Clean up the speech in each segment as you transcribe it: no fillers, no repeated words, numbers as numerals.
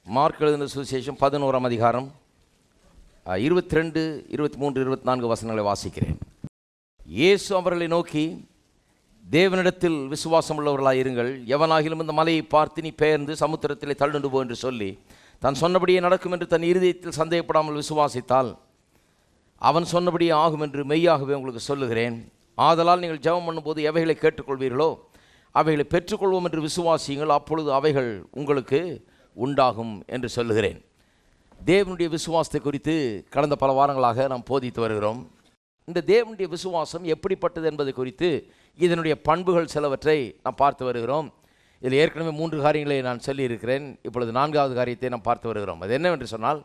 Mark எழுதின சுவிசேஷம் 11ஆம் அதிகாரம் 22, 23, 24 வசனங்களை வாசிக்கிறேன். இயேசு அவர்களை நோக்கி, தேவனிடத்தில் விசுவாசம் உள்ளவர்களாக இருங்கள். எவனாகிலும் இந்த மலையை பார்த்து நீ பெயர்ந்து சமுத்திரத்திலே தள்ளுண்டு போ என்று சொல்லி தான் சொன்னபடியே நடக்கும் என்று தன் இருதயத்தில் சந்தேகப்படாமல் விசுவாசித்தால் அவன் சொன்னபடியே ஆகும் என்று மெய்யாகவே உங்களுக்கு சொல்லுகிறேன். ஆதலால் நீங்கள் ஜெபம் பண்ணும்போது எவைகளை கேட்டுக்கொள்வீர்களோ அவைகளை பெற்றுக்கொள்வோம் என்று விசுவாசியுங்கள், அப்பொழுது அவைகள் உங்களுக்கு உண்டாகும் என்று சொல்லுகிறேன். தேவனுடைய விசுவாசத்தை குறித்து கடந்த பல வாரங்களாக நாம் போதித்து வருகிறோம். இந்த தேவனுடைய விசுவாசம் எப்படிப்பட்டது என்பதை குறித்து இதனுடைய பண்புகள் சிலவற்றை நாம் பார்த்து வருகிறோம். இதில் ஏற்கனவே 3 காரியங்களை நான் சொல்லியிருக்கிறேன். இப்பொழுது 4வது காரியத்தை நாம் பார்த்து வருகிறோம். அது என்னவென்று சொன்னால்,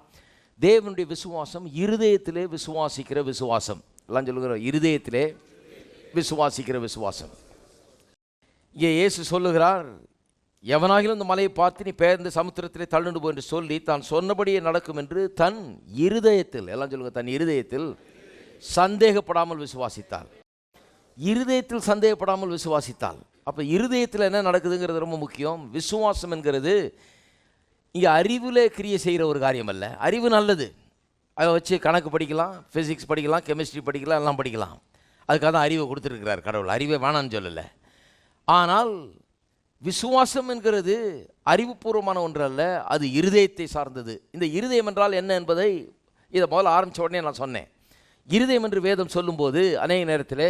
தேவனுடைய விசுவாசம் இருதயத்திலே விசுவாசிக்கிற விசுவாசம். எல்லாம் சொல்லுகிறோம், இருதயத்திலே விசுவாசிக்கிற விசுவாசம். இங்கே இயேசு சொல்லுகிறார், எவனாகிலும் இந்த மலையை பார்த்து நீ பெயர்ந்து சமுத்திரத்திலே தள்ளுண்டு போ என்று சொல்லி தான் சொன்னபடியே நடக்கும் என்று தன் இருதயத்தில், எல்லாம் சொல்லுங்க, தன் இருதயத்தில் சந்தேகப்படாமல் விசுவாசித்தாள். இருதயத்தில் சந்தேகப்படாமல் விசுவாசித்தாள். அப்போ இருதயத்தில் என்ன நடக்குதுங்கிறது ரொம்ப முக்கியம். விசுவாசம் என்கிறது இங்கே அறிவில் கிரியை செய்கிற ஒரு காரியம் அல்ல. அறிவு நல்லது, அதை வச்சு கணக்கு படிக்கலாம், ஃபிசிக்ஸ் படிக்கலாம், கெமிஸ்ட்ரி படிக்கலாம், எல்லாம் படிக்கலாம். அதுக்காக தான் அறிவை கொடுத்துருக்கிறார் கடவுள். அறிவை வேணான்னு சொல்லலை. ஆனால் விசுவாசம் என்கிறது அறிவுபூர்வமான ஒன்று அல்ல, அது இருதயத்தை சார்ந்தது. இந்த இருதயம் என்றால் என்ன என்பதை இதை முதல்ல ஆரம்பித்த உடனே நான் சொன்னேன். இருதயம் என்று வேதம் சொல்லும்போது அநேக நேரத்தில்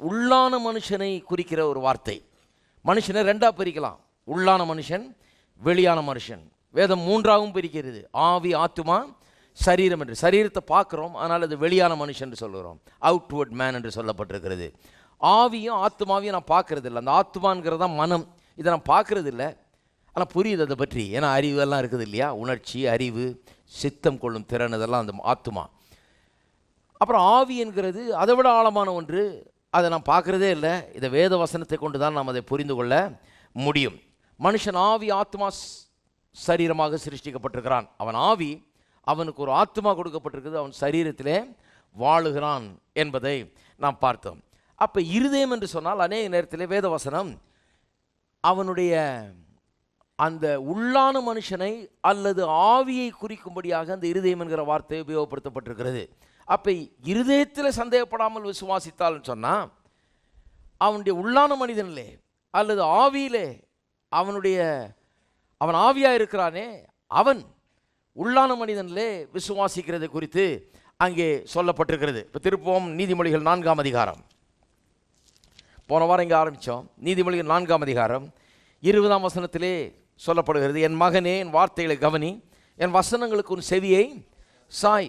உள்ளான மனுஷனை குறிக்கிற ஒரு வார்த்தை. மனுஷனை 2ஆக பிரிக்கலாம், உள்ளான மனுஷன், வெளியான மனுஷன். வேதம் 3ஆகவும் பிரிக்கிறது, ஆவி, ஆத்துமா, சரீரம் என்று. சரீரத்தை பார்க்குறோம், ஆனால் அது வெளியான மனுஷன் என்று சொல்லுகிறோம், அவுட்வர்ட் மேன் என்று சொல்லப்பட்டிருக்கிறது. ஆவியும் ஆத்மாவையும் நான் பார்க்கறது இல்லை. அந்த ஆத்மாங்கிறது தான் மனம். இதை நான் பார்க்கறது இல்லை, ஆனால் புரியுது அதை பற்றி. ஏன்னா அறிவெல்லாம் இருக்குது இல்லையா, உணர்ச்சி, அறிவு, சித்தம் கொள்ளும் திறன், இதெல்லாம் அந்த ஆத்மா. அப்புறம் ஆவி என்கிறது அதை விட ஆழமான ஒன்று, அதை நான் பார்க்குறதே இல்லை. இதை வேத வசனத்தை கொண்டு தான் நாம் அதை புரிந்து கொள்ள முடியும். மனுஷன் ஆவி, ஆத்மா, சரீரமாக சிருஷ்டிக்கப்பட்டிருக்கிறான். அவன் ஆவி, அவனுக்கு ஒரு ஆத்மா கொடுக்கப்பட்டிருக்குது, அவன் சரீரத்திலே வாழுகிறான் என்பதை நாம் பார்த்தோம். அப்போ இருதயம் என்று சொன்னால் அநேக நேரத்தில் வேத வசனம் அவனுடைய அந்த உள்ளான மனுஷனை அல்லது ஆவியை குறிக்கும்படியாக அந்த இருதயம் என்கிற வார்த்தை உபயோகப்படுத்தப்பட்டிருக்கிறது. அப்போ இருதயத்தில் சந்தேகப்படாமல் விசுவாசித்தால்னு சொன்னால் அவனுடைய உள்ளான மனிதனிலே அல்லது ஆவியிலே அவன் ஆவியாக இருக்கிறானே, அவன் உள்ளான மனிதனிலே விசுவாசிக்கிறது குறித்து அங்கே சொல்லப்பட்டிருக்கிறது. இப்போ திருப்பவும் நீதிமொழிகள் 4ஆம் அதிகாரம். போன வாரம் இங்கே ஆரம்பித்தோம். நீதிமொழிகள் 4ஆம் அதிகாரம் 20ஆம் வசனத்திலே சொல்லப்படுகிறது, என் மகனே, என் வார்த்தைகளை கவனி, என் வசனங்களுக்கு உன் செவியை சாய்,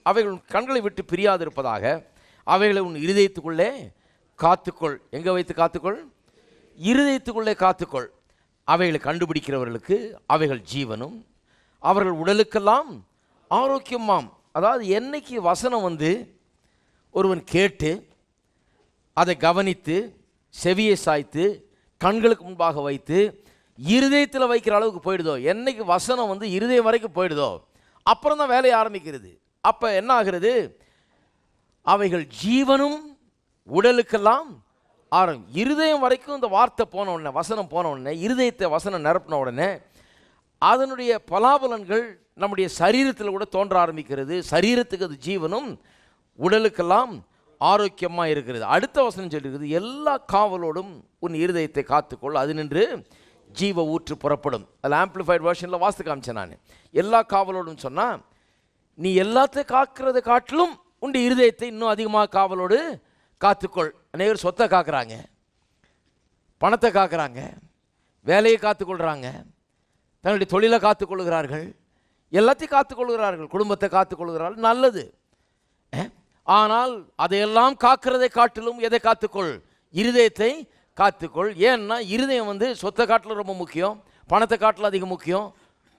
அவைகள் உன் கண்களை விட்டு பிரியாதிருப்பதாக, அவைகளை உன் இருதயத்துக்குள்ளே காத்துக்கொள். எங்கே வைத்து காத்துக்கொள்? இருதயத்துக்குள்ளே காத்துக்கொள். அவைகளை கண்டுபிடிக்கிறவர்களுக்கு அவைகள் ஜீவனும் அவர்கள் உடலுக்கெல்லாம் ஆரோக்கியமாம். அதாவது என்னைக்கு வசனம் ஒருவன் கேட்டு அதை கவனித்து செவியை சாய்த்து கண்களுக்கு முன்பாக வைத்து இருதயத்தில் வைக்கிற அளவுக்கு போயிடுதோ, என்னைக்கு வசனம் இருதயம் வரைக்கும் போயிடுதோ, அப்புறம் தான் வேலையை ஆரம்பிக்கிறது. அப்போ என்ன ஆகிறது? அவைகள் ஜீவனும் உடலுக்கெல்லாம் இருதயம் வரைக்கும் இந்த வார்த்தை போன உடனே, வசனம் போன உடனே, இருதயத்தை வசனம் நிரப்பின உடனே அதனுடைய பலாபலன்கள் நம்முடைய சரீரத்தில் கூட தோன்ற ஆரம்பிக்கிறது. சரீரத்துக்கு அது ஜீவனும் உடலுக்கெல்லாம் ஆரோக்கியமாக இருக்கிறது. அடுத்த வசனம் சொல்லியிருக்குது, எல்லா காவலோடும் உன் இருதயத்தை காத்துக்கொள், அது நின்று ஜீவ ஊற்று புறப்படும். அதில் ஆம்பிளிஃபைட் வெர்ஷனில் வாசித்து காமிச்சேன் நான். எல்லா காவலோடும் சொன்னால் நீ எல்லாத்தையும் காக்கிறதை காட்டிலும் உன் இருதயத்தை இன்னும் அதிகமாக காவலோடு காத்துக்கொள். அநேகர் சொத்தை காக்குறாங்க, பணத்தை காக்குறாங்க, வேலையை காத்துக்கொள்கிறாங்க, தன்னுடைய தொழிலை காத்துக்கொள்கிறார்கள், எல்லாத்தையும் காத்துக்கொள்கிறார்கள், குடும்பத்தை காத்துக்கொள்கிறார்கள், நல்லது. ஆனால் அதையெல்லாம் காக்கிறதை காட்டிலும் எதை காத்துக்கொள்? இருதயத்தை காத்துக்கொள். ஏன்னா இருதயம் சொத்தை காட்டிலும் ரொம்ப முக்கியம், பணத்தை காட்டிலும் அதிக முக்கியம்,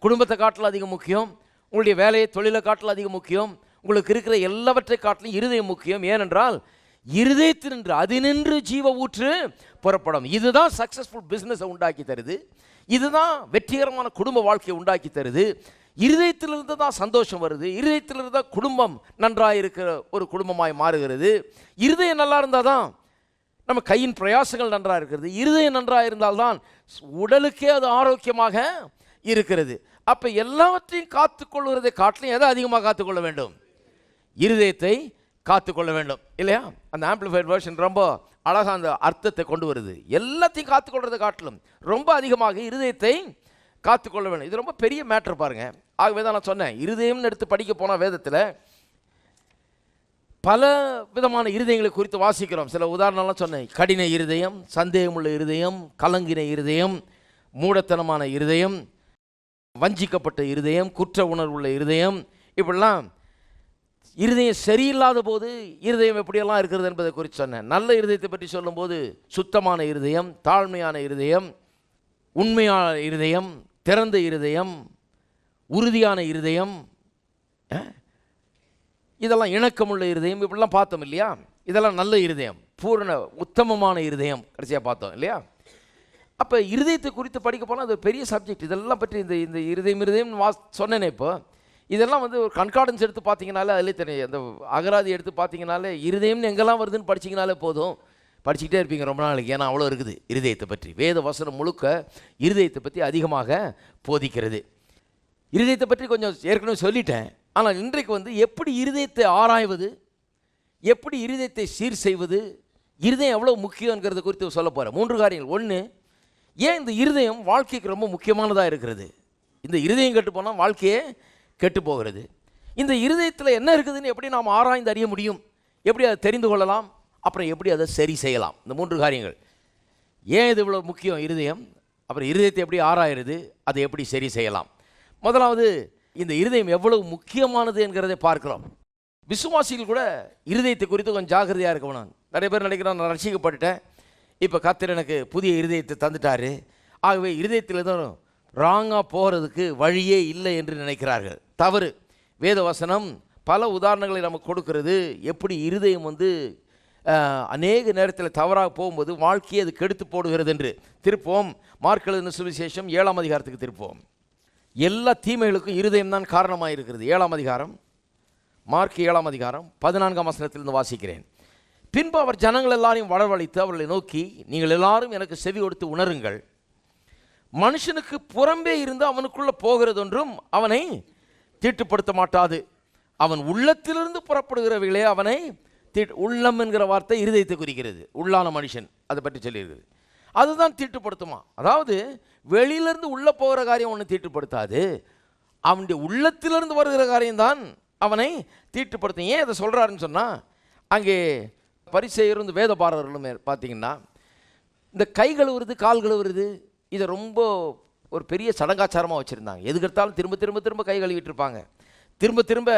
குடும்பத்தை காட்டிலும் அதிக முக்கியம், உங்களுடைய வேலையை தொழிலை காட்டிலும் அதிக முக்கியம், உங்களுக்கு இருக்கிற எல்லாவற்றை காட்டிலும் இருதயம் முக்கியம். ஏனென்றால் இருதயத்தினின்று அதினின்று ஜீவ ஊற்று புறப்படும். இதுதான் சக்ஸஸ்ஃபுல் பிஸ்னஸை உண்டாக்கி தருது, இதுதான் வெற்றிகரமான குடும்ப வாழ்க்கையை உண்டாக்கி தருது. இருதயத்திலிருந்து தான் சந்தோஷம் வருது, இருதயத்திலிருந்து தான் குடும்பம் நன்றாக இருக்கிற ஒரு குடும்பமாய் மாறுகிறது. இருதயம் நல்லா இருந்தால் தான் நம்ம கையின் பிரயாசங்கள் நன்றாக இருக்கிறது. இருதயம் நன்றாக இருந்தால்தான் உடலுக்கே அது ஆரோக்கியமாக இருக்கிறது. அப்போ எல்லாவற்றையும் காத்துக்கொள்வதை காட்டிலும் எதை அதிகமாக காத்துக்கொள்ள வேண்டும்? இருதயத்தை காத்துக்கொள்ள வேண்டும் இல்லையா? அந்த ஆம்பிளிஃபைட் வெர்ஷன் ரொம்ப அழகாக அந்த அர்த்தத்தை கொண்டு வருது. எல்லாத்தையும் காத்துக்கொள்றதை காட்டிலும் ரொம்ப அதிகமாக இருதயத்தை காத்துக்கொள்ள வேண்டும். இது ரொம்ப பெரிய மேட்டர் பாருங்க. ஆகவே தான் நான் சொன்னேன், இருதயம்னு எடுத்து படிக்க போனால் வேதத்தில் பல விதமான இருதயங்களை குறித்து வாசிக்கிறோம். சில உதாரணம்லாம் சொன்னேன். கடின இருதயம், சந்தேகமுள்ள இருதயம், கலங்கின இருதயம், மூடத்தனமான இருதயம், வஞ்சிக்கப்பட்ட இருதயம், குற்ற உணர்வுள்ள இருதயம், இப்படிலாம் இருதயம் சரியில்லாத போது இருதயம் எப்படியெல்லாம் இருக்கிறது என்பதை குறித்து சொன்னேன். நல்ல இருதயத்தை பற்றி சொல்லும்போது சுத்தமான இருதயம், தாழ்மையான இருதயம், உண்மையான இருதயம், திறந்த இருதயம், உறுதியான இருதயம், இதெல்லாம் இணக்கமுள்ள இருதயம், இப்படிலாம் பார்த்தோம் இல்லையா? இதெல்லாம் நல்ல இருதயம், பூரண உத்தமமான இருதயம் கடைசியாக பார்த்தோம் இல்லையா? அப்போ இருதயத்தை குறித்து படிக்க போனால் அது பெரிய சப்ஜெக்ட். இதெல்லாம் பற்றி இந்த இருதயம் சொன்னேனே. இப்போ இதெல்லாம் ஒரு கண்கார்டன்ஸ் எடுத்து பார்த்தீங்கனாலே அதிலே தெரியும். அந்த அகராதி எடுத்து பார்த்தீங்கனாலே இருதயம்னு எங்கெல்லாம் வருதுன்னு படிச்சிங்கனாலே போதும், படிச்சுக்கிட்டே இருப்பீங்க ரொம்ப நாளைக்கு. ஏன்னா அவ்வளோ இருக்குது இருதயத்தை பற்றி. வேத வசனம் முழுக்க இருதயத்தை பற்றி அதிகமாக போதிக்கிறது. இருதயத்தை பற்றி கொஞ்சம் ஏற்கனவே சொல்லிட்டேன். ஆனால் இன்றைக்கு எப்படி இருதயத்தை ஆராய்வது, எப்படி இருதயத்தை சீர் செய்வது, இருதயம் எவ்வளோ முக்கியங்கிறத குறித்து சொல்ல போகிறேன். 3 காரியங்கள். 1, ஏன் இந்த இருதயம் வாழ்க்கைக்கு ரொம்ப முக்கியமானதாக இருக்கிறது? இந்த இருதயம் கெட்டு போனால் வாழ்க்கையே கெட்டு போகிறது. இந்த இருதயத்தில் என்ன இருக்குதுன்னு எப்படி நாம் ஆராய்ந்து அறிய முடியும்? எப்படி அதை தெரிந்து கொள்ளலாம்? அப்புறம் எப்படி அதை சரி செய்யலாம்? இந்த 3 காரியங்கள். ஏன் இது இவ்வளோ முக்கியம் இருதயம்? அப்புறம் இருதயத்தை எப்படி ஆராயிறது, அதை எப்படி சரி செய்யலாம்? முதலாவது, இந்த இருதயம் எவ்வளவு முக்கியமானது என்கிறதை பார்க்கிறோம். விசுவாசிகள் கூட இருதயத்தை குறித்து கொஞ்சம் ஜாக்கிரதையாக இருக்கணும். நிறைய பேர் நினைக்கிறோம், நான் ரட்சிக்கப்பட்டுட்டேன், இப்போ கர்த்தர் எனக்கு புதிய இருதயத்தை தந்துட்டாரு, ஆகவே இருதயத்தில் எதுவும் ராங்காக போகிறதுக்கு வழியே இல்லை என்று நினைக்கிறார்கள். தவறு. வேத வசனம் பல உதாரணங்களை நமக்கு கொடுக்கிறது. எப்படி இருதயம் அநேக நேரத்தில் தவறாக போகும்போது வாழ்க்கையை அது கெடுத்து போடுகிறது என்று. திருப்போம் மார்க் எழுதின சுவிசேஷம் 7ஆம் அதிகாரத்துக்கு திருப்போம். எல்லா தீமைகளுக்கும் இருதயம் தான் காரணமாக இருக்கிறது. 7ஆம் அதிகாரம், மார்க் 7ஆம் அதிகாரம் 14ஆம் வசனத்திலிருந்து வாசிக்கிறேன். பின்பு அவர் ஜனங்கள் எல்லாரையும் வரவழைத்து அவர்களை நோக்கி, நீங்கள் எல்லாரும் எனக்கு செவி கொடுத்து உணருங்கள். மனுஷனுக்கு புறம்பே இருந்து அவனுக்குள்ளே போகிறது ஒன்றும் அவனை தீட்டுப்படுத்த மாட்டாது. அவன் உள்ளத்திலிருந்து புறப்படுகிறவைகளே அவனை உள்ளம் என்கிற வார்த்தை இருதயத்தை குறிக்கிறது. உள்ளான மனுஷன் அதை பற்றி சொல்லியிருக்கிறது. அதுதான் தீட்டுப்படுத்துமா. அதாவது வெளியிலிருந்து உள்ளே போகிற காரியம் ஒன்று தீட்டுப்படுத்தாது, அவனுடைய உள்ளத்திலிருந்து வருகிற காரியம்தான் அவனை தீட்டுப்படுத்தும். ஏன் அதை சொல்கிறாருன்னு சொன்னால், அங்கே பரிசேயரும் வேத பாரர்களும் பார்த்தீங்கன்னா இந்த கை கழுவுறது கால் கழுவுறது இதை ரொம்ப ஒரு பெரிய சடங்காச்சாரமாக வச்சுருந்தாங்க. எதுக்கெடுத்தாலும் திரும்ப திரும்ப திரும்ப கை கழுவிட்டு இருப்பாங்க. திரும்ப திரும்ப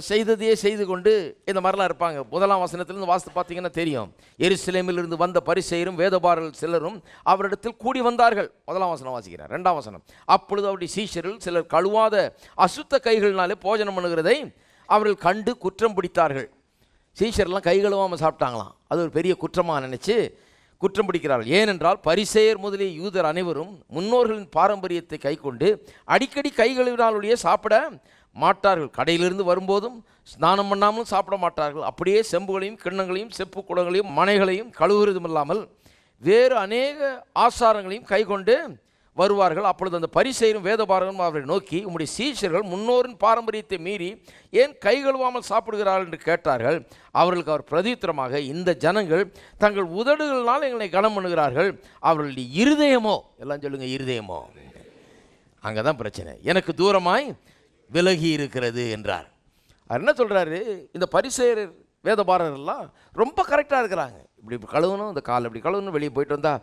செய்ததையே செய்து கொண்டு இந்த மாதிரிலாம் இருப்பாங்க. 1ஆம் வசனத்திலிருந்து வாசித்து பார்த்தீங்கன்னா தெரியும். எருசலேமிலிருந்து வந்த பரிசேயரும் வேதபாரர்கள் சிலரும் அவரிடத்தில் கூடி வந்தார்கள். 1ஆம் வசனம் வாசிக்கிறேன். 2ஆம் வசனம். அப்பொழுது அவருடைய சீஷர்கள் சிலர் கழுவாத அசுத்த கைகளினாலே போஜனம் பண்ணுகிறதை அவர்கள் கண்டு குற்றம் பிடித்தார்கள். சீஷர்லாம் கை கழுவாமல் சாப்பிட்டாங்களாம். அது ஒரு பெரிய குற்றமாக நினச்சி குற்றம் பிடிக்கிறார்கள். ஏனென்றால் பரிசேயர் முதலிய யூதர் அனைவரும் முன்னோர்களின் பாரம்பரியத்தை கை கொண்டு அடிக்கடி கை கழுவினாலுடைய சாப்பிட மாட்டார்கள். கடையிலிருந்து வரும்போதும் ஸ்நானம் பண்ணாமலும் சாப்பிட மாட்டார்கள். அப்படியே செம்புகளையும் கிண்ணங்களையும் செப்பு குடங்களையும் மனைகளையும் கழுவுறதும் இல்லாமல் வேறு அநேக ஆசாரங்களையும் கை கொண்டு வருவார்கள். அப்பொழுது அந்த பரிசேயரும் வேதபாரகரும் அவரை நோக்கி, உம்முடைய சீஷர்கள் முன்னோரின் பாரம்பரியத்தை மீறி ஏன் கை கழுவாமல் சாப்பிடுகிறார்கள் என்று கேட்டார்கள். அவர்களுக்கு அவர் பிரதித்திரமாக, இந்த ஜனங்கள் தங்கள் உதடுகளினால் எங்களை கனம் பண்ணுகிறார்கள், அவர்களுடைய இருதயமோ, எல்லாம் சொல்லுங்க இருதயமோ, அங்கே தான் பிரச்சனை, எனக்கு தூரமாய் விலகி இருக்கிறது என்றார். அவர் என்ன சொல்கிறாரு, இந்த பரிசேயர் வேதபாரகரெல்லாம் ரொம்ப கரெக்டாக இருக்கிறாங்க. இப்படி கழுவணும், இந்த கால் இப்படி கழுவணும், வெளியே போயிட்டு வந்தால்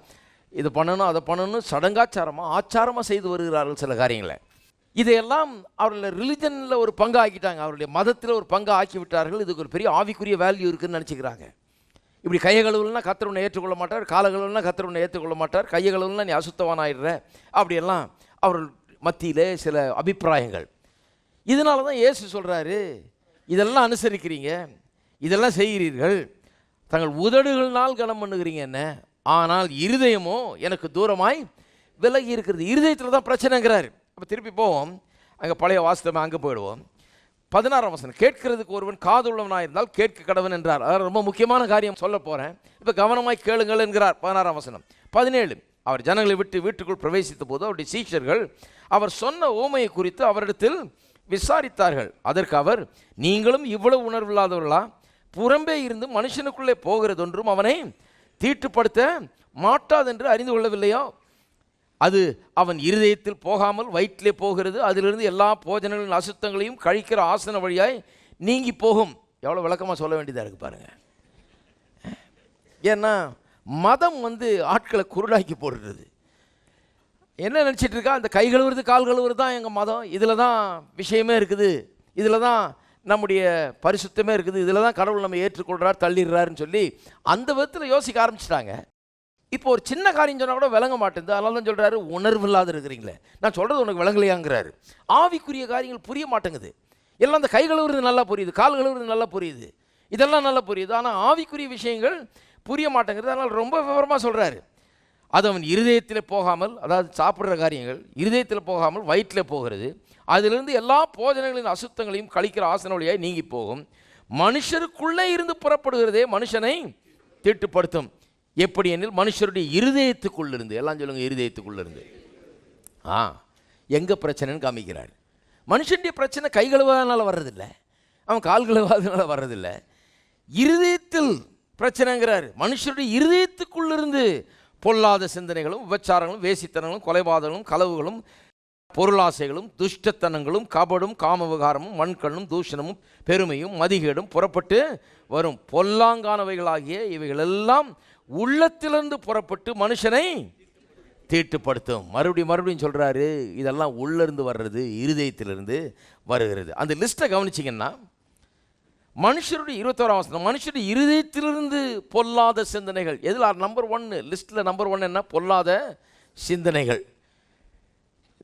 இது பண்ணணும் அதை பண்ணணும், சடங்காச்சாரமாக ஆச்சாரமாக செய்து வருகிறார்கள் சில காரியங்களை. இதையெல்லாம் அவருடைய ரிலிஜனில் ஒரு பங்கு ஆக்கிட்டாங்க, அவருடைய மதத்தில் ஒரு பங்கு ஆக்கி விட்டார்கள். இதுக்கு ஒரு பெரிய ஆவிக்குரிய வேல்யூ இருக்குதுன்னு நினச்சிக்கிறாங்க. இப்படி கையை கழுவுலனா கர்த்தர் உன்னை ஏற்றுக்கொள்ள மாட்டார், கால கழுவுலனா கர்த்தர் உன்னை ஏற்றுக்கொள்ள மாட்டார், கையை கழுவுலனா நீ அசுத்தவான் ஆயிடுற, அப்படியெல்லாம் அவர்கள் மத்தியிலே சில அபிப்பிராயங்கள். இதனால தான் இயேசு சொல்கிறாரு, இதெல்லாம் அனுசரிக்கிறீங்க, இதெல்லாம் செய்கிறீர்கள், தங்கள் உதடுகளினால் கனம் பண்ணுகிறீங்க என்ன, ஆனால் இருதயமோ எனக்கு தூரமாய் விலகி இருக்கிறது. இருதயத்தில் தான் பிரச்சனைங்கிறார். அப்போ திருப்பி போவோம், அங்கே பழைய வாஸ்தவம் அங்கே போயிடுவோம். 16ஆம் வசனம். கேட்கிறதுக்கு ஒருவன் காதுள்ளவனாக இருந்தால் கேட்க கடவன் என்றார். அதாவது ரொம்ப முக்கியமான காரியம் சொல்ல போகிறேன், இப்போ கவனமாய் கேளுங்கள் என்கிறார். 16ஆம் வசனம். 17. அவர் ஜனங்களை விட்டு வீட்டுக்குள் பிரவேசித்த போது அவருடைய சீஷர்கள் அவர் சொன்ன ஓமையை குறித்து அவரிடத்தில் விசாரித்தார்கள். அதற்கு அவர், நீங்களும் இவ்வளவு உணர்வில்லாதவர்களா? புறம்பே இருந்து மனுஷனுக்குள்ளே போகிறதொன்றும் அவனை தீட்டுப்படுத்த மாட்டாதென்று அறிந்து கொள்ளவில்லையோ? அது அவன் இருதயத்தில் போகாமல் வயிற்றிலே போகிறது, அதிலிருந்து எல்லா போஜனங்களின் அசுத்தங்களையும் கழிக்கிற ஆசன வழியாய் நீங்கி போகும். எவ்வளோ விளக்கமாக சொல்ல வேண்டியதாக இருக்குது பாருங்கள். ஏன்னா மதம் ஆட்களை குருடாக்கி போடுறது. என்ன நினச்சிட்டு இருக்கா, அந்த கை கழுவுறது கால் கழுவுறது தான் எங்கள் மதம், இதில் தான் விஷயமே இருக்குது, இதில் தான் நம்முடைய பரிசுத்தமே இருக்குது, இதில் தான் கடவுள் நம்ம ஏற்றுக்கொள்கிறார் தள்ளிடுறாருன்னு சொல்லி அந்த விதத்தில் யோசிக்க ஆரம்பிச்சிட்டாங்க. இப்போ ஒரு சின்ன காரியம் சொன்னால் கூட விளங்க மாட்டேங்குது. அதனால தான் சொல்கிறாரு, உணர்வு இல்லாத இருக்கிறீங்களே. நான் சொல்கிறது உனக்கு விளங்கலையாங்கிறாரு. ஆவிக்குரிய காரியங்கள் புரிய மாட்டேங்குது. எல்லாம் அந்த கை கழுவுறது நல்லா புரியுது, கால் கழுவுறது நல்லா புரியுது, இதெல்லாம் நல்லா புரியுது, ஆனால் ஆவிக்குரிய விஷயங்கள் புரிய மாட்டேங்கிறது. அதனால் ரொம்ப விவரமாக சொல்கிறாரு. அது அவன் இருதயத்தில் போகாமல், அதாவது சாப்பிட்ற காரியங்கள் இருதயத்தில் போகாமல் வயிற்றில் போகிறது, அதிலிருந்து எல்லா போஜனங்களின் அசுத்தங்களையும் கழிக்கிற ஆசன வழியாய் நீங்கி போகும். மனுஷருக்குள்ளே இருந்து புறப்படுகிறதே மனுஷனை தீட்டுப்படுத்தும். எப்படி எனில் மனுஷருடைய இருதயத்துக்குள்ளிருந்து, எல்லாம் சொல்லுங்க, இருதயத்துக்குள்ளிருந்து. எங்கே பிரச்சனைன்னு காமிக்கிறார். மனுஷனுடைய பிரச்சனை கை கழுவாதனால வர்றதில்லை, அவன் கால் கழுவாதனால வர்றதில்லை, இருதயத்தில் பிரச்சனைங்கிறார். மனுஷருடைய இருதயத்துக்குள்ளிருந்து பொல்லாத சிந்தனைகளும் விபச்சாரங்களும் வேசித்தனங்களும் கொலைபாதகங்களும் களவுகளும் பொருளாசைகளும் துஷ்டத்தனங்களும் கபடும் காம விகாரமும் வன்கண்ணும் தூஷணமும் பெருமையும் மதிகேடும் புறப்பட்டு வரும். பொல்லாங்கானவைகளாகிய இவைகளெல்லாம் உள்ளத்திலிருந்து புறப்பட்டு மனுஷனை தீட்டுப்படுத்தும். மறுபடியும் சொல்கிறாரு, இதெல்லாம் உள்ளிருந்து வர்றது, இருதயத்திலிருந்து வருகிறது. அந்த லிஸ்ட்டை கவனிச்சிங்கன்னா மனுஷருடைய 21ஆம் வசனம், மனுஷருடைய இருதயத்திலிருந்து பொல்லாத சிந்தனைகள். எதில் நம்பர் 1 லிஸ்ட்டில் நம்பர் 1 என்ன? பொல்லாத சிந்தனைகள்.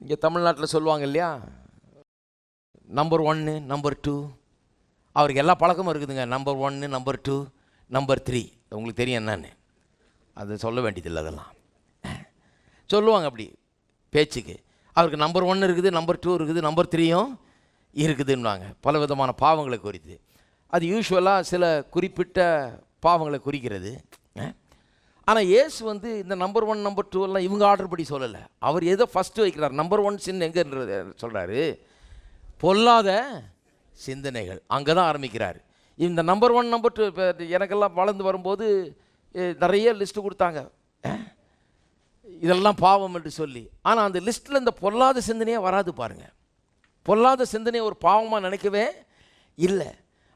இங்கே தமிழ்நாட்டில் சொல்லுவாங்க இல்லையா, நம்பர் 1 நம்பர் 2. அவருக்கு எல்லா பழக்கமும் இருக்குதுங்க. Number 1 number 2 number 3. உங்களுக்கு தெரியும் என்னன்னு, அது சொல்ல வேண்டியதில்லை. அதெல்லாம் சொல்லுவாங்க அப்படி பேச்சுக்கு. அவருக்கு நம்பர் 1 இருக்குது, நம்பர் 2 இருக்குது, நம்பர் 3யும் இருக்குதுன்னுவாங்க பல விதமான பாவங்களை குறித்து. அது யூஸ்வலாக சில குறிப்பிட்ட பாவங்களை குறிக்கிறது. ஆனால் இயேசு இந்த நம்பர் 1 நம்பர் 2 எல்லாம் இவங்க ஆர்டர் படி சொல்லலை. அவர் எதோ ஃபஸ்ட்டு வைக்கிறார். நம்பர் 1 சின் எங்கன்றது சொல்கிறாரு, பொல்லாத சிந்தனைகள். அங்கே தான் ஆரம்பிக்கிறார். இந்த நம்பர் 1 நம்பர் 2 இப்போ எனக்கெல்லாம் வளர்ந்து வரும்போது நிறைய லிஸ்ட்டு கொடுத்தாங்க, இதெல்லாம் பாவம் என்று சொல்லி. ஆனால் அந்த லிஸ்ட்டில் இந்த பொல்லாத சிந்தனையே வராது பாருங்கள். பொல்லாத சிந்தனையை ஒரு பாவமாக நினைக்கவே இல்லை,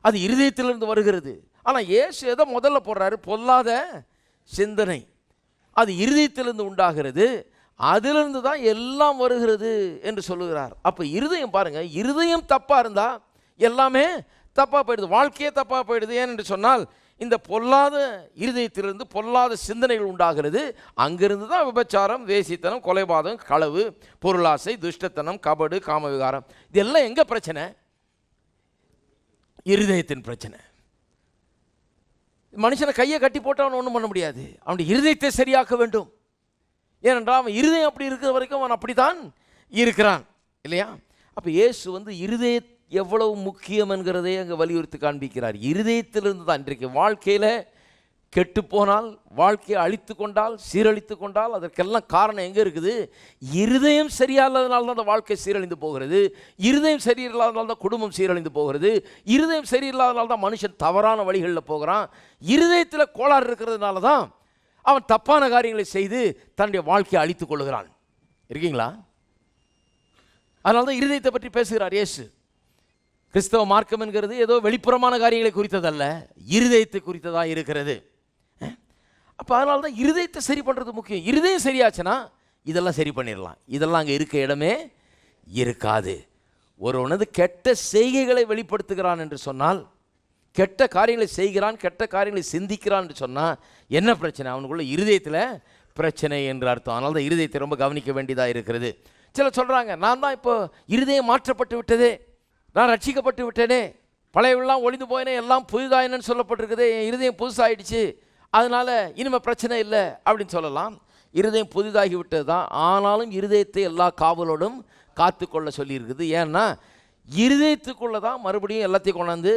அது இருதயத்திலிருந்து வருகிறது. ஆனால் இயேசு எதை முதல்ல போடுறாரு? பொல்லாத சிந்தனை. அது இருதயத்திலிருந்து உண்டாகிறது, அதிலிருந்து தான் எல்லாம் வருகிறது என்று சொல்லுகிறார். அப்போ இருதயம் பாருங்கள், இருதயம் தப்பாக இருந்தால் எல்லாமே தப்பாக போயிடுது, வாழ்க்கையே தப்பாக போயிடுது. ஏனென்று சொன்னால் இந்த பொல்லாத இருதயத்திலிருந்து பொல்லாத சிந்தனைகள் உண்டாகிறது. அங்கிருந்து தான் விபச்சாரம், வேசித்தனம், கொலைபாதகம், களவு, பொருளாசை, துஷ்டத்தனம், கபடு, காமவிகாரம். இதெல்லாம் எங்கே பிரச்சனை? இருதயத்தின் பிரச்சனை. மனுஷனை கையை கட்டி போட்டு அவன் ஒன்றும் பண்ண முடியாது. அவனுடைய இருதயத்தை சரியாக்க வேண்டும். ஏனென்றால் அவன் இருதயம் அப்படி இருக்கிற வரைக்கும் அவன் அப்படி தான் இருக்கிறான் இல்லையா? அப்போ இயேசு இருதய எவ்வளவு முக்கியம் என்கிறதை அங்கே வலியுறுத்தி காண்பிக்கிறார். இருதயத்திலிருந்து தான் இன்றைக்கு வாழ்க்கையில் கெட்டுப்போனால், வாழ்க்கையை அழித்து கொண்டால், சீரழித்து கொண்டால், அதற்கெல்லாம் காரணம் எங்கே இருக்குது? இருதயம் சரியில்லாதனால தான் அந்த வாழ்க்கை சீரழிந்து போகிறது. இருதயம் சரியில்லாதனால தான் குடும்பம் சீரழிந்து போகிறது. இருதயம் சரியில்லாதனால தான் மனுஷன் தவறான வழிகளில் போகிறான். இருதயத்தில் கோளாறு இருக்கிறதுனால தான் அவன் தப்பான காரியங்களை செய்து தன்னுடைய வாழ்க்கையை அழித்து கொள்ளுகிறான். இருக்கீங்களா? அதனால தான் இருதயத்தை பற்றி பேசுகிறார் இயேசு. கிறிஸ்தவ மார்க்கம் என்கிறது ஏதோ வெளிப்புறமான காரியங்களை குறித்ததல்ல, இருதயத்தை குறித்ததாக இருக்கிறது. அப்போ அதனால தான் இருதயத்தை சரி பண்ணுறது முக்கியம். இருதயம் சரியாச்சுன்னா இதெல்லாம் சரி பண்ணிடலாம். இதெல்லாம் அங்கே இருக்க இடமே இருக்காது. ஒருவனது கெட்ட செய்கைகளை வெளிப்படுத்துகிறான் என்று சொன்னால், கெட்ட காரியங்களை செய்கிறான், கெட்ட காரியங்களை சிந்திக்கிறான் என்று சொன்னால் என்ன பிரச்சனை? அவனுக்குள்ள இருதயத்தில் பிரச்சனை என்று அர்த்தம். அதனால தான் இருதயத்தை ரொம்ப கவனிக்க வேண்டியதாக இருக்கிறது. சிலர் சொல்கிறாங்க, நான் தான் இப்போ இருதயம் மாற்றப்பட்டு விட்டதே, நான் ரட்சிக்கப்பட்டு விட்டேனே, பழையவெல்லாம் ஒளிந்து போயினே, எல்லாம் புதிதாயினு சொல்லப்பட்டிருக்குது, என் இருதயம் புதுசாகிடுச்சு, அதனால் இனிமேல் பிரச்சனை இல்லை அப்படின்னு சொல்லலாம். இருதயம் புதிதாகி விட்டது தான். ஆனாலும் இருதயத்தை எல்லா காவலோடும் காத்துக்கொள்ள சொல்லியிருக்குது. ஏன்னா இருதயத்துக்குள்ளே தான் மறுபடியும் எல்லாத்தையும் கொண்டாந்து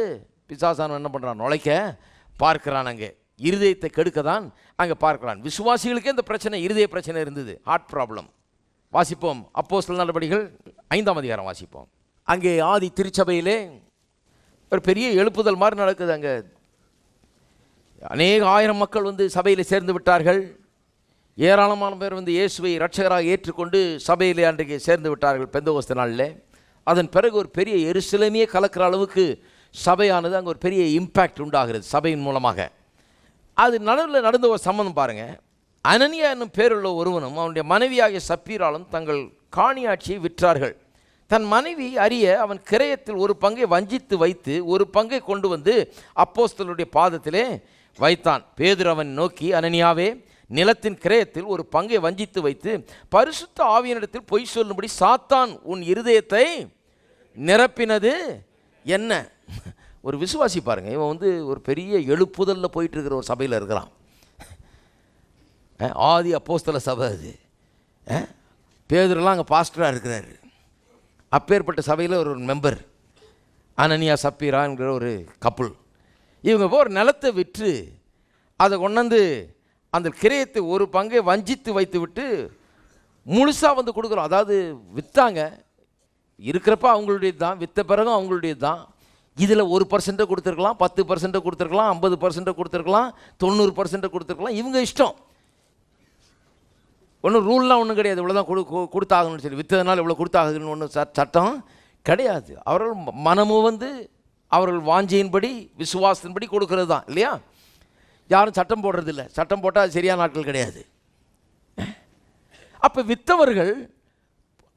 பிசாசானவன் என்ன பண்ணுறான்? நுழைக்க பார்க்கிறான். அங்கே இருதயத்தை கெடுக்க தான் அங்கே பார்க்கலாம். விசுவாசிகளுக்கே இந்த பிரச்சனை, இருதய பிரச்சனை இருந்தது, ஹார்ட் ப்ராப்ளம். வாசிப்போம் அப்போஸ்தலர் நடவடிக்கைகள் 5ஆம் அதிகாரம் வாசிப்போம். அங்கே ஆதி திருச்சபையிலே ஒரு பெரிய எழுப்புதல் மாதிரி நடக்குது. அங்கே அநேக ஆயிரம் மக்கள் வந்து சபையில் சேர்ந்து விட்டார்கள். ஏராளமான பேர் வந்து இயேசுவை இரட்சகராக ஏற்றுக்கொண்டு சபையிலே அன்றைக்கு சேர்ந்து விட்டார்கள் பெந்தெகோஸ்து நாளில். அதன் பிறகு ஒரு பெரிய எருசலேமையே கலக்கிற அளவுக்கு சபையானது அங்கே ஒரு பெரிய இம்பேக்ட் உண்டாகிறது சபையின் மூலமாக. அது நடுவில் நடந்த ஒரு சம்பந்தம் பாருங்கள். அனனியா என்னும் பேருள்ள ஒருவனும் அவனுடைய மனைவியாகிய சப்பீராலும் தங்கள் காணியாட்சியை விற்றார்கள். தன் மனைவி அறிய அவன் கிரயத்தில் ஒரு பங்கை வஞ்சித்து வைத்து ஒரு பங்கை கொண்டு வந்து அப்போஸ்தலருடைய பாதத்திலே வைத்தான். பேதுரு அவன் நோக்கி, அனனியாவே, நிலத்தின் கிரயத்தில் ஒரு பங்கை வஞ்சித்து வைத்து பரிசுத்த ஆவியனிடத்தில் பொய் சொல்லும்படி சாத்தான் உன் இருதயத்தை நிரப்பினது என்ன? ஒரு விசுவாசி பாருங்கள், இவன் வந்து ஒரு பெரிய எழுப்புதலில் போயிட்டு இருக்கிற ஒரு சபையில் இருக்கிறான். ஆதி அப்போஸ்தல சபை அது. பேதுருலாம் அங்கே பாஸ்டராக இருக்கிறாரு. அப்பேற்பட்ட சபையில் ஒரு மெம்பர் அனனியா சப்பீராங்கிற ஒரு கப்புள். இவங்க ஒரு நிலத்தை விற்று அதை கொண்டாந்து அந்த கிரயத்தை ஒரு பங்கை வஞ்சித்து வைத்து விட்டு முழுசாக வந்து கொடுக்குறோம். அதாவது விற்றாங்க, இருக்கிறப்ப அவங்களுடையது தான், விற்ற பிறகும் அவங்களுடையது தான். இதில் 1% கொடுத்துருக்கலாம், 10% கொடுத்துருக்கலாம், 50% கொடுத்துருக்கலாம், 90% கொடுத்துருக்கலாம். இவங்க இஷ்டம். ஒன்றும் ரூல்லாம் ஒன்றும் கிடையாது. இவ்வளோ தான் கொடுத்தாகணும்னு சொல்லி, விற்றதுனால இவ்வளோ கொடுத்தாகணும்னு ஒன்றும் சட்டம் கிடையாது. அவர்கள் மனமும் வந்து அவர்கள் வாஞ்சியின்படி விசுவாசத்தின்படி கொடுக்கறது தான், இல்லையா? யாரும் சட்டம் போடுறது இல்லை. சட்டம் போட்டால் அது சரியான நாட்கள் கிடையாது. அப்போ விற்றவர்கள்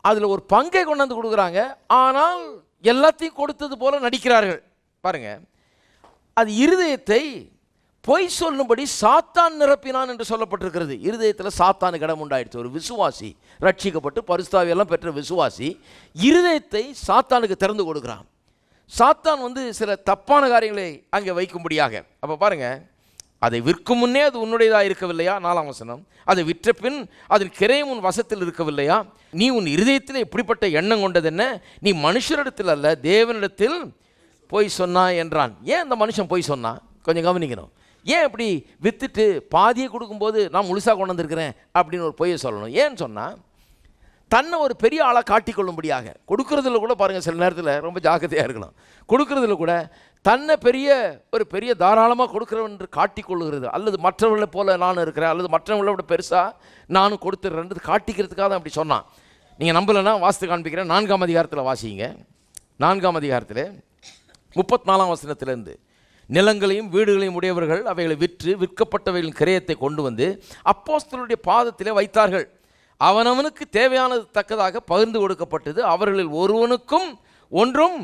அதில் ஒரு பங்கை கொண்டாந்து கொடுக்குறாங்க. ஆனால் எல்லாத்தையும் கொடுத்தது போல நடிக்கிறார்கள். பாருங்கள், அது இருதயத்தை பொய் சொல்லும்படி சாத்தான் நிரப்பினான் என்று சொல்லப்பட்டிருக்கிறது. இருதயத்தில் சாத்தானுக்கு இடம் உண்டாயிடுச்சு. ஒரு விசுவாசி ரட்சிக்கப்பட்டு பரிசுத்தாவியெல்லாம் பெற்ற விசுவாசி இருதயத்தை சாத்தானுக்கு திறந்து கொடுக்குறான். சாத்தான் வந்து சில தப்பான காரியங்களை அங்கே வைக்கும்படியாக. அப்போ பாருங்கள், அதை விற்கும் முன்னே அது உன்னுடையதாக இருக்கவில்லையா? 4ஆம் வசனம். அதை விற்ற பின் அதன் கிரயம் உன் வசத்தில் இருக்கவில்லையா? நீ உன் இருதயத்தில் இப்படிப்பட்ட எண்ணம் கொண்டது என்ன? நீ மனுஷரிடத்தில் அல்ல தேவனிடத்தில் போய் சொன்னாய் என்றான். ஏன் அந்த மனுஷன் போய் சொன்னான்? கொஞ்சம் கவனிக்கணும். ஏன் இப்படி விற்றுட்டு பாதியை கொடுக்கும்போது நான் முழுசாக கொண்டு வந்திருக்கிறேன் அப்படின்னு ஒரு பொய்யை சொல்லணும்? ஏன்னு சொன்னால், தன்னை ஒரு பெரிய ஆளாக காட்டிக்கொள்ளும்படியாக. கொடுக்குறதுல கூட பாருங்கள், சில நேரத்தில் ரொம்ப ஜாக்கிரதையாக இருக்கணும். கொடுக்குறதுல கூட தன்னை பெரிய தாராளமாக கொடுக்குறவன் என்று காட்டிக்கொள்ளுகிறது. அல்லது மற்றவர்களை போல நானும் இருக்கிறேன், அல்லது மற்றவர்களை விட பெருசாக நானும் கொடுத்துட்றேன்றது காட்டிக்கிறதுக்காக தான் அப்படி சொன்னான். நீங்கள் நம்பலைன்னா வாசித்து காண்பிக்கிறேன். 4ஆம் அதிகாரத்தில் வாசிங்க. 4ஆம் அதிகாரத்தில் 34ஆம் வசனத்திலிருந்து, நிலங்களையும் வீடுகளையும் உடையவர்கள் அவைகளை விற்று விற்கப்பட்டவைகளின் கிரயத்தை கொண்டு வந்து அப்போஸ்தலருடைய பாதத்திலே வைத்தார்கள். அவனவனுக்கு தேவையானது தக்கதாக பகிர்ந்து கொடுக்கப்பட்டது. அவர்களில் ஒருவனுக்கும் ஒன்றும்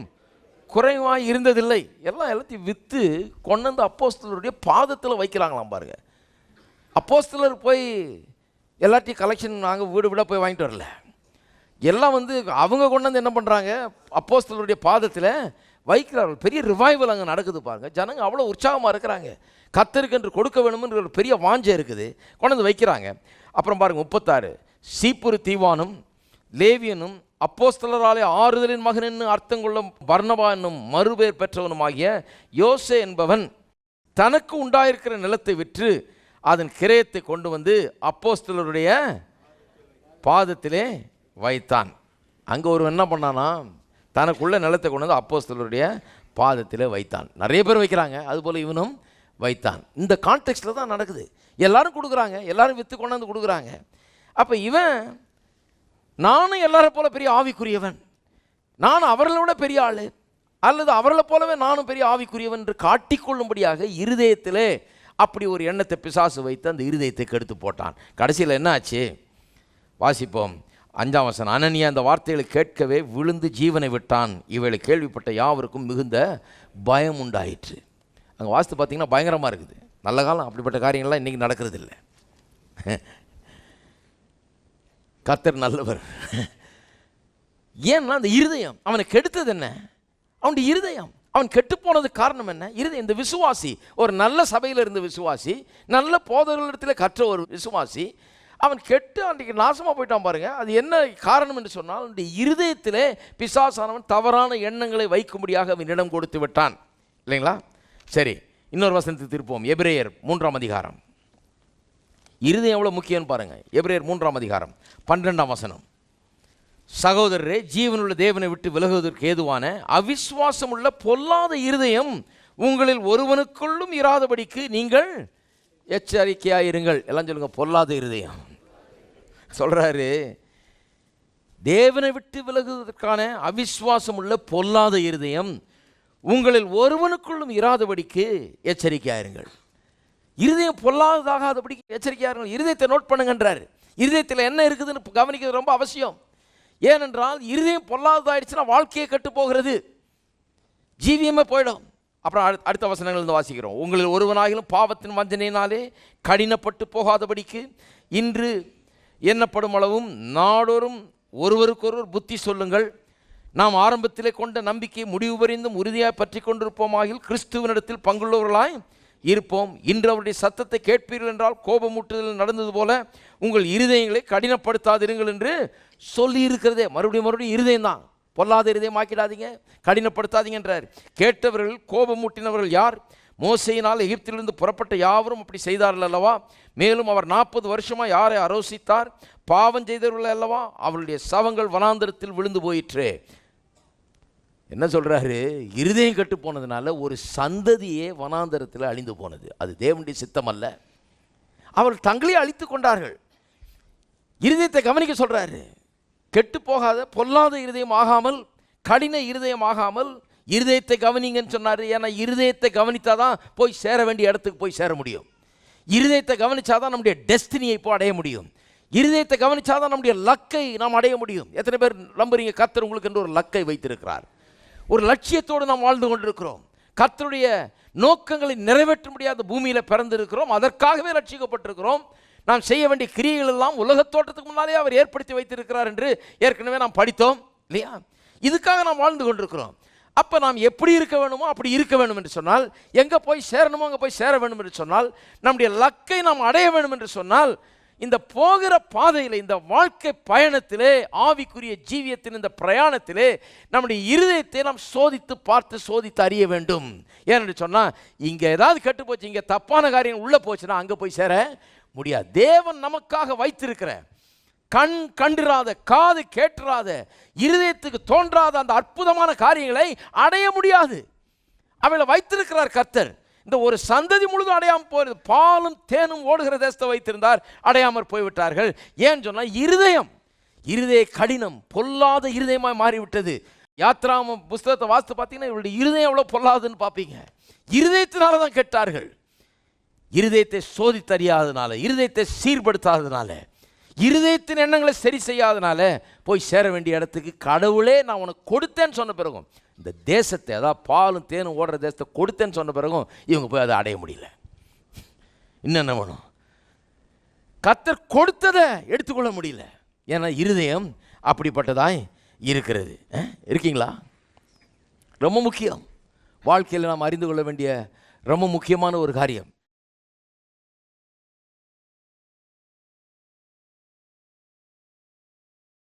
குறைவாய் இருந்ததில்லை. எல்லாத்தையும் விற்று கொண்டு வந்து அப்போஸ்தலருடைய பாதத்தில் வைக்கிறாங்களாம். பாருங்க, அப்போஸ்தலர் போய் எல்லாத்தையும் கலெக்ஷன் நாங்கள் வீடு வீடாக போய் வாங்கிட்டு வரல. எல்லாம் வந்து அவங்க கொண்டு வந்து என்ன பண்ணுறாங்க, அப்போஸ்தலருடைய பாதத்தில் வைக்கிறார்கள். பெரிய ரிவைவல் அங்கே நடக்குது பாருங்கள். ஜனங்க அவ்வளோ உற்சாகமாக இருக்கிறாங்க. கர்த்தருக்கு என்று கொடுக்க வேணும்னு ஒரு பெரிய வாஞ்சை இருக்குது, கொண்டு வந்து வைக்கிறாங்க. அப்புறம் பாருங்கள் 36, சீப்புரு தீவானும் லேவியனும் அப்போஸ்தலராலே ஆறுதலின் மகன் என்று அர்த்தம் கொள்ளும் பர்னபா என்னும் மறுபேர் பெற்றவனுமாகிய யோசே என்பவன் தனக்கு உண்டாயிருக்கிற நிலத்தை விற்று அதன் கிரயத்தை கொண்டு வந்து அப்போஸ்தலருடைய பாதத்திலே வைத்தான். அங்கே ஒரு என்ன பண்ணானா, தனக்குள்ள நிலத்தை கொண்டு வந்து அப்போஸ்தலருடைய பாதத்திலே வைத்தான். நிறைய பேர் வைக்கிறாங்க, அதுபோல் இவனும் வைத்தான். இந்த கான்டெக்ஸ்டில் தான் நடக்குது. எல்லாரும் கொடுக்குறாங்க, எல்லாரும் விற்று கொண்டாந்து கொடுக்குறாங்க. அப்போ இவன், நானும் எல்லாரை போல பெரிய ஆவிக்குரியவன், நானும் அவர்களோட பெரிய ஆள், அல்லது அவர்களை போலவே நானும் பெரிய ஆவிக்குரியவன் என்று காட்டிக்கொள்ளும்படியாக இருதயத்திலே அப்படி ஒரு எண்ணத்தை பிசாசு வைத்து அந்த இருதயத்தை கெடுத்து போட்டான். கடைசியில் என்ன ஆச்சு வாசிப்போம். 5ஆம் வசனம். அனனியா அந்த வார்த்தைகளை கேட்கவே விழுந்து ஜீவனை விட்டான். இவளை கேள்விப்பட்ட யாவருக்கும் மிகுந்த பயம் உண்டாயிற்று. அங்கே வாசித்து பார்த்தீங்கன்னா பயங்கரமாக இருக்குது. நல்ல காலம் அப்படிப்பட்ட காரியங்கள்லாம் இன்றைக்கி நடக்கிறது இல்லை. கர்த்தர் நல்லவர். ஏன்னா அந்த இருதயம் அவனை கெடுத்தது என்ன? அவனுடைய இருதயம். அவன் கெட்டு போனது காரணம் என்ன? இருதயம். இந்த விசுவாசி ஒரு நல்ல சபையில் இருந்த விசுவாசி, நல்ல போதகர்களிடத்தில் கற்ற ஒரு விசுவாசி, அவன் கெட்டு அன்றைக்கு நாசமாக போயிட்டான் பாருங்க. அது என்ன காரணம் என்று சொன்னால், அவனுடைய இருதயத்திலே பிசாசானவன் தவறான எண்ணங்களை வைக்கும்படியாக அவன் இடம் கொடுத்து விட்டான், இல்லைங்களா? சரி, இன்னொரு வசனத்துக்கு திருப்போம். எபிரேயர் 3ஆம் அதிகாரம். இருதயம் எவ்வளோ முக்கியம்னு பாருங்கள். எபிரேயர் 3ஆம் அதிகாரம் 12ஆம் வசனம். சகோதரரே, ஜீவனுள்ள தேவனை விட்டு விலகுவதற்கு ஏதுவான அவிசுவாசம் உள்ள பொல்லாத இருதயம் உங்களில் ஒருவனுக்குள்ளும் இராதபடிக்கு நீங்கள் எச்சரிக்கையாயிருங்கள். எல்லாம் சொல்லுங்க, பொல்லாத இருதயம். சொல்றாரு, தேவனை விட்டு விலகுவதற்கான அவிசுவாசம் உள்ள பொல்லாத இருதயம் உங்களில் ஒருவனுக்குள்ளும் இராதபடிக்கு எச்சரிக்கையாயிருங்கள். இருதயம் பொல்லாததாகாதபடிக்கு எச்சரிக்கையாயிருங்கள். இருதயத்தை நோட் பண்ணுங்கன்றார். இருதயத்தில் என்ன இருக்குதுன்னு கவனிக்கிறது ரொம்ப அவசியம். ஏனென்றால் இருதயம் பொல்லாததாயிடுச்சுன்னா வாழ்க்கையை கட்டு போகிறது, ஜீவியமே போயிடும். அப்புறம் அடுத்த வசனங்கள் இருந்து வாசிக்கிறோம். உங்களில் ஒருவனாகிலும் பாவத்தின் வஞ்சனையினாலே கடினப்பட்டு போகாதபடிக்கு இன்று எண்ணப்படும் அளவும் நாடோறும் ஒருவருக்கொருவர் புத்தி சொல்லுங்கள். நாம் ஆரம்பத்திலே கொண்ட நம்பிக்கையை முடிவு வரைந்தும் உறுதியாய் பற்றி கொண்டிருப்போமாகில் கிறிஸ்துவனிடத்தில் பங்குள்ளவர்களாய் இருப்போம். இன்று அவருடைய சத்தத்தை கேட்பீர்கள் என்றால் கோபமூட்டுதல் நடந்தது போல உங்கள் இருதயங்களை கடினப்படுத்தாதிருங்கள் என்று சொல்லி இருக்கிறதே. மறுபடியும் இருதயம் தான், பொல்லாத இருதயம் ஆக்கிடாதீங்க, கடினப்படுத்தாதீங்கன்றார். கேட்டவர்கள் கோபமூட்டினவர்கள் யார்? மோசையினால் எகிப்திலிருந்து புறப்பட்ட யாவரும் அப்படி செய்தார்கள் அல்லவா? மேலும் அவர் 40 வருஷமாக யாரை ஆரோசித்தார்? பாவம் செய்தவர்கள் அல்லவா? அவருடைய சவங்கள் வனாந்தரத்தில் விழுந்து போயிற்றே. என்ன சொல்கிறாரு? இருதயம் கட்டு போனதுனால ஒரு சந்ததியே வனாந்தரத்தில் அழிந்து போனது. அது தேவனுடைய சித்தம் அல்ல. அவர்கள் தங்களே அழித்து கொண்டார்கள். இருதயத்தை கவனிக்க சொல்கிறாரு. கெட்டு போகாத பொல்லாத இருதயம் ஆகாமல், கடின இருதயம் ஆகாமல் இருதயத்தை கவனிங்கன்னு சொன்னார். ஏன்னா இருதயத்தை கவனித்தாதான் போய் சேர வேண்டிய இடத்துக்கு போய் சேர முடியும். இருதயத்தை கவனித்தாதான் நம்முடைய டெஸ்டினியை இப்போ அடைய முடியும். இருதயத்தை கவனித்தாதான் நம்முடைய லக்கை நாம் அடைய முடியும். எத்தனை பேர் நம்புறீங்க கர்த்தர் உங்களுக்கு என்று ஒரு லக்கை வைத்திருக்கிறார்? ஒரு லட்சியத்தோடு நாம் வாழ்ந்து கொண்டிருக்கிறோம். கர்த்தருடைய நோக்கங்களை நிறைவேற்ற முடியாத பூமியில் பிறந்திருக்கிறோம். அதற்காகவே ரட்சிக்கப்பட்டிருக்கிறோம். நாம் செய்ய வேண்டிய கிரியைகள் எல்லாம் உலகத் தோற்றத்துக்கு முன்னாலே அவர் ஏற்படுத்தி வைத்திருக்கிறார் என்று ஏற்கனவே நாம் படித்தோம் இல்லையா? இதுக்காக நாம் வாழ்ந்து கொண்டிருக்கிறோம். அப்போ நாம் எப்படி இருக்க வேணுமோ அப்படி இருக்க வேண்டும் என்று சொன்னால், எங்கே போய் சேரணுமோ அங்கே போய் சேர வேண்டும் என்று சொன்னால், நம்முடைய லக்கை நாம் அடைய வேண்டும் என்று சொன்னால், இந்த போகிற பாதையில், இந்த வாழ்க்கை பயணத்திலே, ஆவிக்குரிய ஜீவியத்தின் இந்த பிரயாணத்திலே நம்முடைய இருதயத்தை நாம் சோதித்து பார்த்து சோதித்து அறிய வேண்டும். ஏன்னு சொன்னால், இங்கே ஏதாவது கெட்டு போச்சு, இங்கே தப்பான காரியம் உள்ளே போச்சுன்னா அங்கே போய் சேர முடியாது. தேவன் நமக்காக வைத்திருக்கிற கண் கண்டிராத, காது கேட்டுறாத, இருதயத்துக்கு தோன்றாத அந்த அற்புதமான காரியங்களை அடைய முடியாது. அவைகளை வைத்திருக்கிறார் கர்த்தர். இந்த ஒரு சந்ததி முழுதும் அடையாமல் போகிறது. பாலும் தேனும் ஓடுகிற தேசத்தை வைத்திருந்தார், அடையாமல் போய்விட்டார்கள். ஏன்னு சொன்னால் இருதய கடினம், பொல்லாத இருதயமாய் மாறிவிட்டது. யாத்ராம புஸ்தகத்தை வாசித்து பார்த்தீங்கன்னா இவருடைய இருதயம் எவ்வளோ பொல்லாதுன்னு பார்ப்பீங்க. இருதயத்தினால தான் கெட்டார்கள். இருதயத்தை சோதித்தறியாதனால, இருதயத்தை சீர்படுத்தாதனால, இருதயத்தின் எண்ணங்களை சரி செய்யாதனால போய் சேர வேண்டிய இடத்துக்கு கடவுளே நான் உனக்கு கொடுத்தேன்னு சொன்ன பிறகும், இந்த தேசத்தை, அதாவது பாலும் தேனும் ஓடுற தேசத்தை கொடுத்தேன்னு சொன்ன பிறகும் இவங்க போய் அதை அடைய முடியல. இன்னும் என்ன வேணும்? கர்த்தர் கொடுத்ததை எடுத்துக்கொள்ள முடியல. ஏன்னா இருதயம் அப்படிப்பட்டதாய் இருக்கிறது. இருக்கீங்களா? ரொம்ப முக்கியம். வாழ்க்கையில் நாம் அறிந்து கொள்ள வேண்டிய ரொம்ப முக்கியமான ஒரு காரியம்.